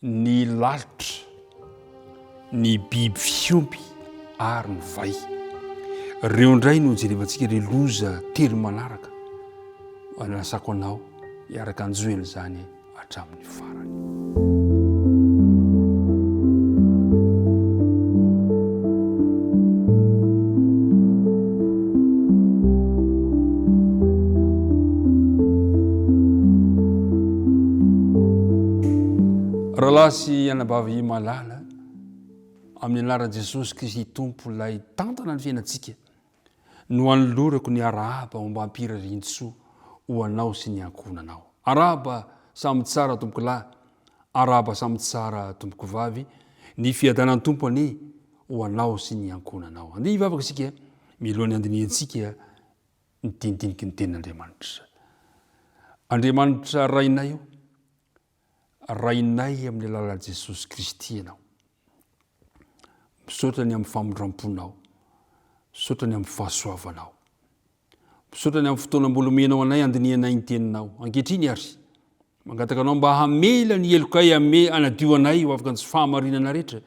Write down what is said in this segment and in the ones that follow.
ny lalitra, ny biby fiompy ary ny vay. Reo indray no jerevantsika re loza telo manaraka. Anasako anao hiaraka anjoely zany hatramin'ny farany. Ralasy anabavy malala amin'ny anaran'i Jesosy Kristy Tompo lay tantana ny fiainantsika no anolorako ny arahaba momba ampirarin'Andriamanitra ho anao sy ny ankonanao. Arahaba samy tsara tompoko lahy, arahaba samy tsara tompoko vavy, ny fiadanan'ny tompon'ny ho anao sy ny ankonanao. Andeha hivavaka isika milohan'ny andiniantsika ny tendiniky ny tenin'Andriamanitra. Andriamanitra rainay rainay amin'ny alalan'i Jesosy Kristy ianao. Misaotrany amin'ny famondramponao, misaotrany amin'ny fahasoavanao, misaotrany amin'ny fotoana mbola omenao anay andinianay ny teninao. Ankehitriny ary mangataka anao mba hamela ny elokay anadio anay ho afaka ny fahamarinana rehetra.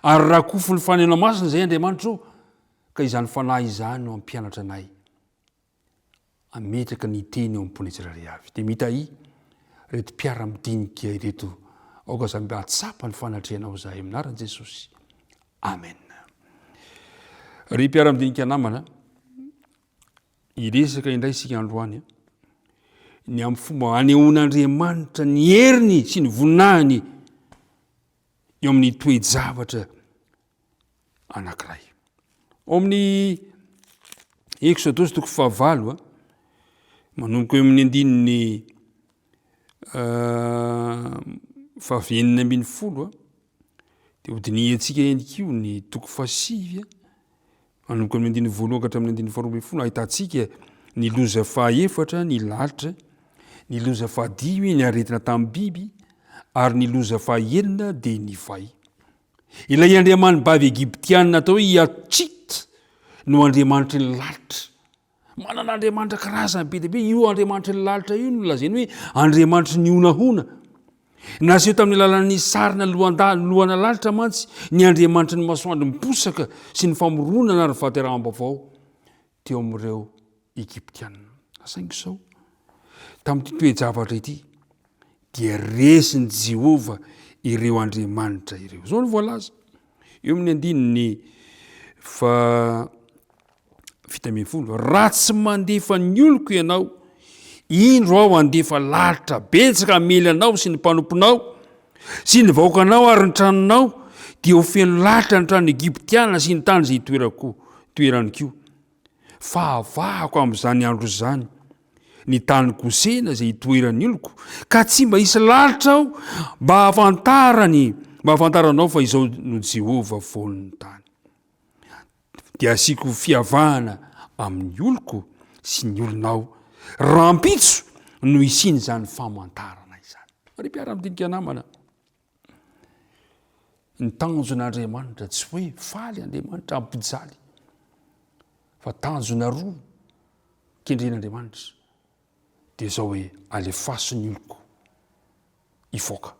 Ary raha kofo ny fanena masina izay Andriamanitra ka izany fanahy izany no ampianatra anay ametraka ny teny eo amin'ny tsirairay avy. Dia mitahy reto mpiara-midinika ireto aoka izany mba hatsapa ny fanatrehanao zahay amin'ny anaran'i Jesosy. Amen. Ry mpiara-midinika namana, iresaka indray isika androany ny amin'ny fomba hanehoan'Andriamanitra ny heriny sy ny voninahiny eo amin'ny toe-javatra anankiray. Ao amin'ny Exodosy 9 manomboka eo amin'ny 9:20 dia hodiniantsika ihany koa ny 7 manomboka amin'ny 9:1 hatramin'ny 9:12 ahitantsika ny loza faha-4 ny lalitra, ny loza faha-5 ny aretina tamin'ny biby ary ny loza faha-9 dia ny vay. Ilay andriamani-bavy Egyptianina atao hoe Iatrita no andriamanitry ny lalitra. Manana andriamanitra karazany be dia be. Io andriamanitry ny lalitra io no lazainy hoe andriamanitry ny onahona. Naseho tamin'ny alalan'ny sarina lohana lalitra mantsy ny andriamanitry ny masoandro miposaka sy ny famoronana ary fahateraham-baovao teo amin'ireo Egyptianina. Saingy sao tamin'ity toe-javatra ity dia resin'i Jehovah ireo andriamanitra ireo. Zao no voalaza eo amin'ny 10:10. Raha tsy mandefa ny oloko ianao, indro aho andefa lalitra betsaka amely anao sy ny mpanomponao sy ny vahoakanao ary ny tranonao, dia ho feno lalitra ny tranon'ny Egyptianina sy ny tany izay toerany koa. Fahavahako amin'izany andro izany ny tany kosena izay toeran'ny oloko, ka tsy mba hisy lalitra aho mba hafantaranao fa izao no Jehovah voan'ny tany. Dia asiako fiavahana amin'ny oloko sy ny olonao, rampitso no isiny izany famantarana izany. Ry mpiara-midinika namana, ny tanjon'Andriamanitra tsy hoe faly Andriamanitra ampijaly, fa tanjona roa kendren'Andriamanitra dia zao hoe alefaso ny oloko ivoaka,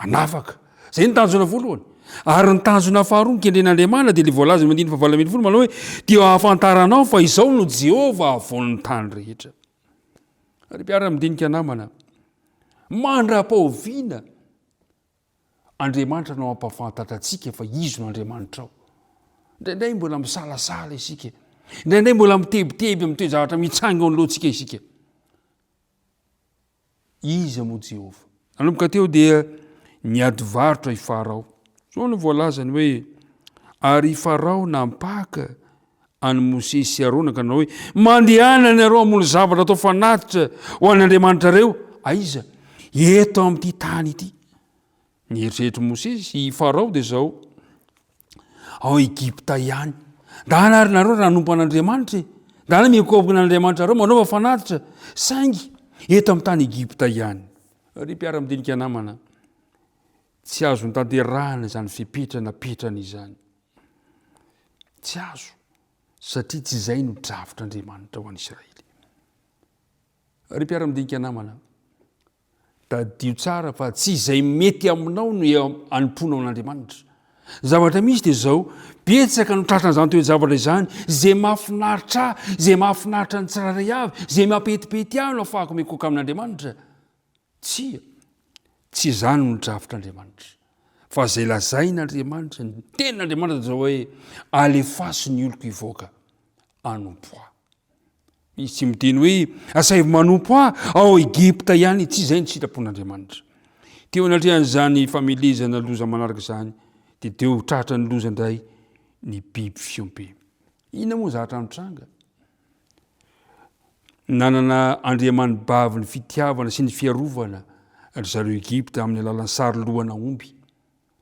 anafaka. Zay ny tanjona voalohany. Ary ny tanjona faharoa ny kendren'Andriamanitra dia le voalaza ny 9:20 manao hoe dia hafantaranao fa izao no Jehovah voan'ny tany rehetra. Ry mpiara-midinika namana, mandra-pahoviana Andriamanitra no ampafantatra antsika fa izy no Andriamanitra ao. Indraindray mbola misalasala isika, indraindray mbola mitebiteby amin'ny toe-javatra mitsanga ao alohantsika isika. Izy moa Jehovah. Nanomboka teo dia niady varotra i Farao. Zao no voalazany hoe ary Farao nampaka any Mose sy Arona ka nanao hoe mandehana ianareo hamono zavatra atao fanatitra ho an'Andriamanitra reo. Aiza? Eto amin'ity tany ity. Nieritreritry Mose sy Farao dia zao ao Egypta ihany. Ndana ary nareo ranompo an'Andriamanitra, ndana mikoboka an'Andriamanitra reo manaova fanatitra, saingy eto amin'ny tany Egypta ihany. Ry mpiara-midinika namana, tsy azo nitanterahana izany fipetrana izany. Tsy azo, satria tsy izay no dravotr'Andriamanitra ho an'Israely. Ry mpiara-midinika namana, tadio tsara fa tsy izay mety aminao no anomponao an'Andriamanitra. Zavatra misy dia zao, betsaka no tratran'izany toe-javatra izany, zay mahafinaritra zay mahafinaritra ny tsiraray avy, zay mampetipety ahy no ahafahako mikoka amin'Andriamanitra. Tsy izany no drafitr'Andriamanitra. Fa zay lazain'Andriamanitra, ny tenin'Andriamanitra zao hoe alefaso ny oloko hivoaka anompo ahy. Izy tsy miteny hoe asaivo manompo ahy ao Egypta ihany, tsy izay ny sitrapon'Andriamanitra. Teo anatrehan'izany famelezana loza manaraka izany, dia teo tratra ny loza indray ny biby fiompe. Inona moa zatra mitranga? Nanana andriamani-bavy ny fitiavana sy ny fiarovana ry zareo Egypta amin'ny alalan'ny sary lohana omby,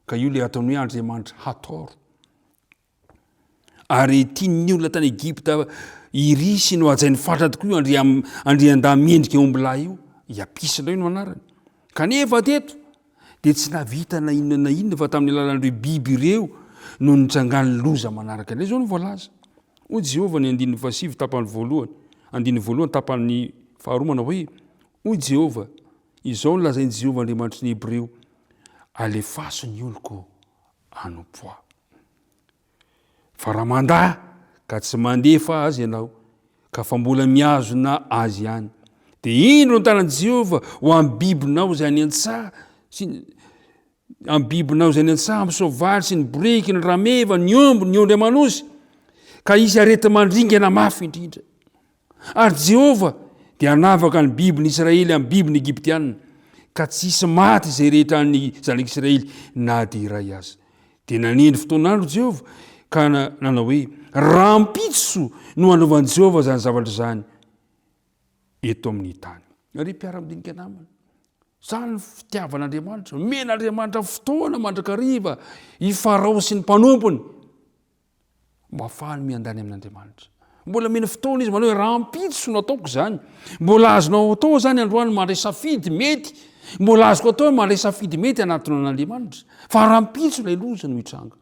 ka io le ataony hoe Andriamanitra Hatoro. Ary tian'ny olona tany Egypta irisy no ajain'ny fatra tokoa io andrian-da miendrika omby-lahy io, iampisana io no anarany. Kanefa teto dia tsy navita na inona fa tamin'ny alalan'ireo biby ireo no nitrangan'ny loza manaraka indray. Zao no voalaza. Hoy Jehovah ny 15 tapany voalohany, 15 tapany faharomana hoe, hoy Jehovah, izao no lazain'i Jehovah Andriamanitra ny Hebreo, alefaso ny oloko anompo ahy. Fa raha mandahy ka tsy mandefa azy ianao, ka fa mbola miazona azy ihany, dia ino no tanan'i Jehovah ho amin'ny bibinao izay any an-tsaha, amin'ny bibinao izay any an-tsaha, amin'ny soavaly sy ny boriky, ny rameva, ny omby, ny ondry amanosy, ka isy arety mandringana mafy indrindra. Ary Jehovah dia anavaka ny bibiny Israely amin'ny bibiny Egyptianina, ka tsy isy maty izay rehetra ny zanak'Israely na dia iray azy. Dia nanendry fotoan'andro Jehovah, ka nanao hoe rampitso no anaovan'i Jehovah zany zavatra zany eto amin'ny tany. Ry mpiara-midinika namana, zany ny fitiavan'Andriamanitra, men'Andriamanitra fotoana mandrakariva i Farao sy ny mpanompony mba ahafahany miandany amin'Andriamanitra. Mbola mena fotoana izy manao hoe rampitso no ataoko zany, mbola azonao atao zany androany mandray safidy mety, mbola azoko atao mandray safidy mety anatiny an'Andriamanitra, fa rampitso ilay loza no hitranga.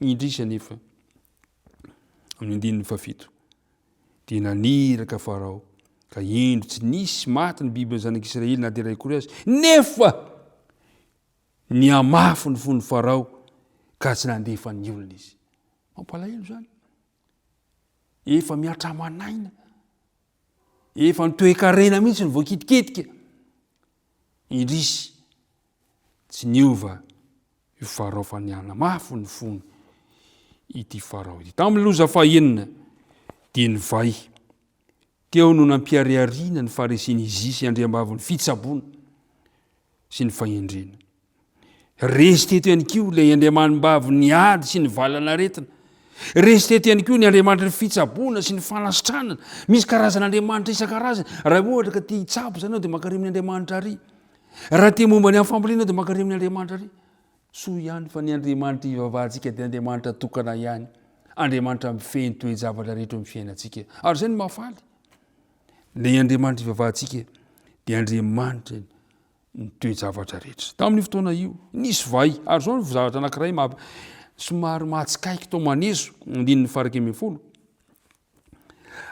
Indrisa nefa amin'ny 17 dia naniraka Farao, ka endro tsy nisy maty ny biby zanak'Israely na dia iray akory azy, nefa ny amafy ny fon'ny Farao ka tsy nandefa ny olona izy. Mampalahelo zany. Efa miatramanaina, efa nitoekarena mihitsy ny voakitiketika. Indrisy tsy niova io Farao fa nianamafy ny fony ity Farao ity. Tamin'ny loza fahaenina dia ny vay. Teo no nampiariariana ny faharesin'i Jehovah andriam-bavy ny fitsaboana sy ny fahendrena. Resy teto ihany koa ilay andriamani-bavy ny ady sy ny valanaretina. Resy teto ihany koa ny Andriamanitra ny fitsaboana sy ny fanasitranana. Misy karazan'Andriamanitra isan-karazany. Raha ohatra ka tia hitsabo zanao dia mankary amin'ny Andriamanitra ary. Raha tia momba ny fambolena dia mankary amin'ny Andriamanitra ary. Soa ihany fa ny Andriamanitra ivavahantsika dia Andriamanitra tokana ihany. Andriamanitra mifehy ny toe-javatra rehetra amin'ny fiainantsika. Ary izay no mahafaly. Ilay Andriamanitra ivavahantsika dia Andriamanitra ny toe-javatra rehetra. Tamin'ny fotoana io nisy vay, ary zao ny zavatra anankiray somary mahatsikaiky tao manezo, 19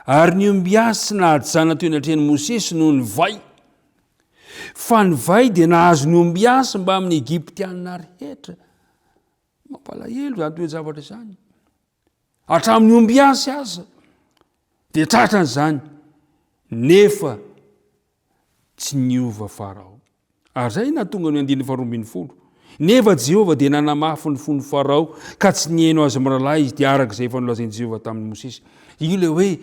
ary ny ombiasy sy nahady zana teo anatrehan'i Mosesy noho ny vay. Fa ny vay dia nahazo ny ombiasy mba amin'ny Egyptianina rehetra. Mampalahelo zany toe-javatra izany. Hatramin'ny ombiasy aza dia tratran'izany, nefa tsy niova Farao. Ary zay nahatonga ny 12. Nefa Jehovah dia nanamafy ny fon'ny Farao ka tsy nihaino azy mirahalahy izy dia arak'izay efa nolazain'i Jehovah tamin'ny Mosesy. Io le hoe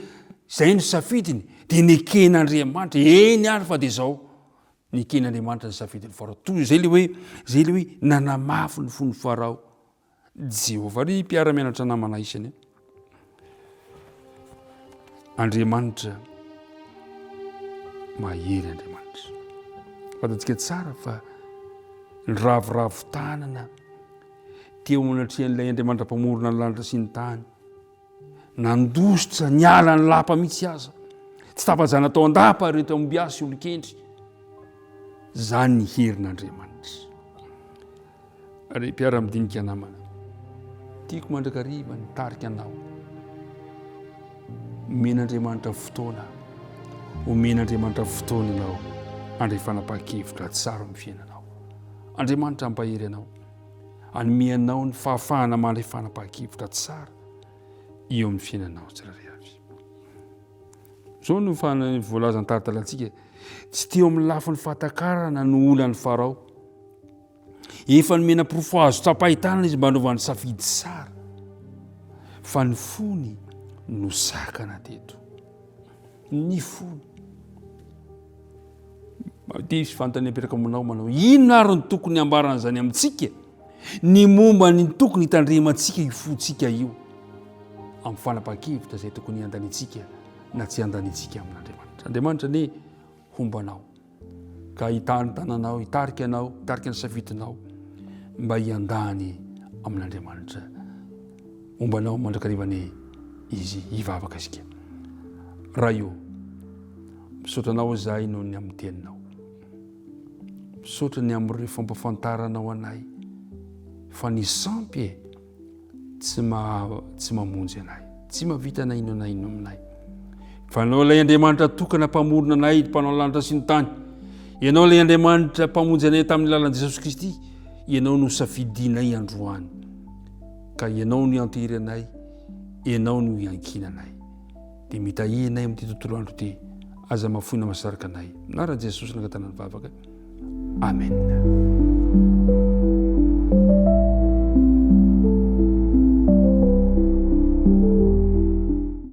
zay no safidiny dia neken'Andriamanitra, eny ary fa dia zao neken'Andriamanitra ny safidiny Farao. Toy zay le hoe nanamafy ny fon'ny Farao Jehovah. Ry mpiara-mianatra namana isany. Andriamanitra mahery Andriamanitra. Fantatsika tsara fa ny ravoravo tanana teo anatrehan'ilay Andriamanitra mpamorona ny lanitra sy ny tany, nandositra niala ny lapa mihitsy aza, tsy tapajana tao andapa reto ombiasy olon-kendry. Zany ny herin'Andriamanitra. Ary mpiara-midinika namana, tiako mandrakariva nitarika anao, omen'Andriamanitra fotoana, omen'Andriamanitra fotoana ianao andray fanapakevitra tsara amin'ny fiainanao. Andriamanitra ampahery anao, anome anao ny fahafahana mandray fanapakevitra tsara eo amin'ny fiainanao tsirairay avy. Zao no voalazany taritalantsika, tsy teo amin'ny lafin'ny fahatakarana no olan'ny Farao. Efa nomena porofo azo tsapahitana izy mba hanaovany safidy tsara, fa ny fony no sakana teto. Ny fony. Dia isy fanontany apetraka aminao manao, inona ary ny tokony ambaran'izany amintsika? Ny momba ny tokony hitandremantsika io fontsika io amin'ny fanapakevitra izay tokony handanitsika na tsy handanitsika amin'Andriamanitra. Andriamanitra ne hombanao ka hitany tananao, hitarika anao, hitarika ny safidinao mba hiandany amin'Andriamanitra. Hombanao mandrakarivany izy hivavaka isika. Raha io, misaotranao izahay noho ny amin'ny teninao. Misaotra ny amin'ireo fampafantaranao anay fa ny sampy tsy mamonjy anay, tsy mavita anay ino aminay. Fa anao ilay Andriamanitra tokana mpamorona anay, mpanao lanitra sy ny tany. Ianao ilay Andriamanitra mpamonjy anay tamin'ny lalan'i Jesosy Kristy. Ianao no safidinay androany. Ka ianao no antery anay, ianao no iankina anay. Dia mitahy anay amin'ity tontolo andro ity, aza mahafoina masaraka anay. Naran'i Jesosy nangatana ny vavaka. Amen.